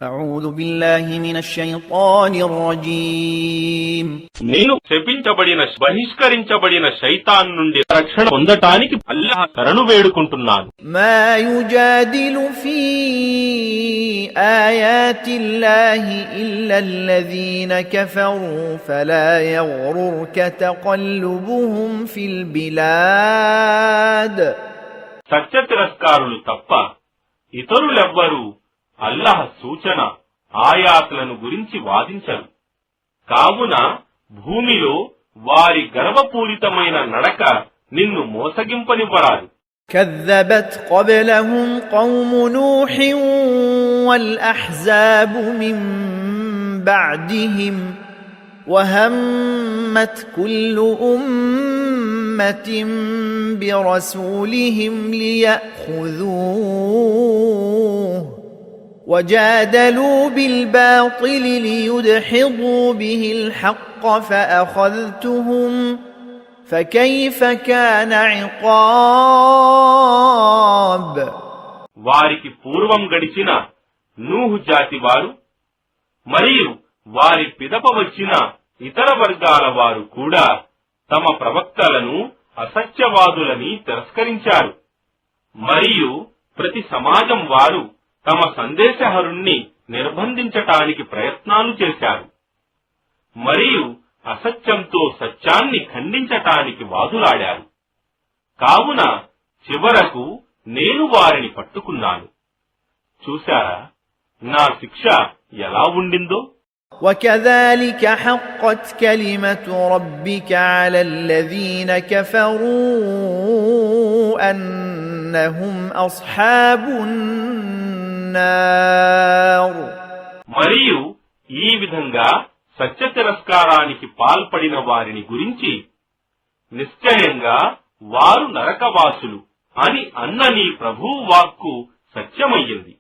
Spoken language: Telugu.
أعوذ بالله من الشيطان الرجيم నేను శపించబడిన బహిష్కరించబడిన శైతాన్ నుండి రక్షణ పొందటానికి అల్లాహ్ శరణు వేడుకుంటున్నాను. ما يجادل في آيات الله إلا الذين كفروا فلا يغررك تقلبهم في البلاد సత్య తిరస్కారులు తప్ప ఇతరులెవ్వరూ అల్లాహ్ సూచన ఆయాతులను గురించి వాదించరు. కావున భూమిలో వారి గర్వపూరితమైన నడక నిన్ను మోసగింపనివ్వరాదు. كذبت قبلهم قوم نوح والأحزاب من بعدهم وهمت كل أمة برسولهم ليأخذوه وجادلوا بالباطل ليدحضوا به الحق فأخذتهم فكيف كان عقاب వారికి పూర్వం గడిచిన నూహు జాతి వారు మరియు వారి పిదప వచ్చిన ఇతర వర్గాల వారు కూడా తమ ప్రవక్తలను అసత్యవాదులని తిరస్కరించారు. మరియు ప్రతి సమాజం వారు తమ సందేశహరుణ్ణి నిర్బంధించటానికి ప్రయత్నాలు చేశారు. మరియు అసత్యంతో సత్యాన్ని ఖండించటానికి వాదులాడారు. కావున చివరకు నేను వారిని పట్టుకున్నాను. చూశారా నా శిక్ష ఎలా ఉండిందో. وكذلك حقت كلمة ربك على الذين كفروا أنهم أصحاب النار మరియు ఈ విధంగా సత్య తిరస్కారానికి పాల్పడిన వారిని గురించి నిశ్చయంగా వారు నరకవాసులు అని అన్న నీ ప్రభువు వాక్కు సత్యమయ్యింది.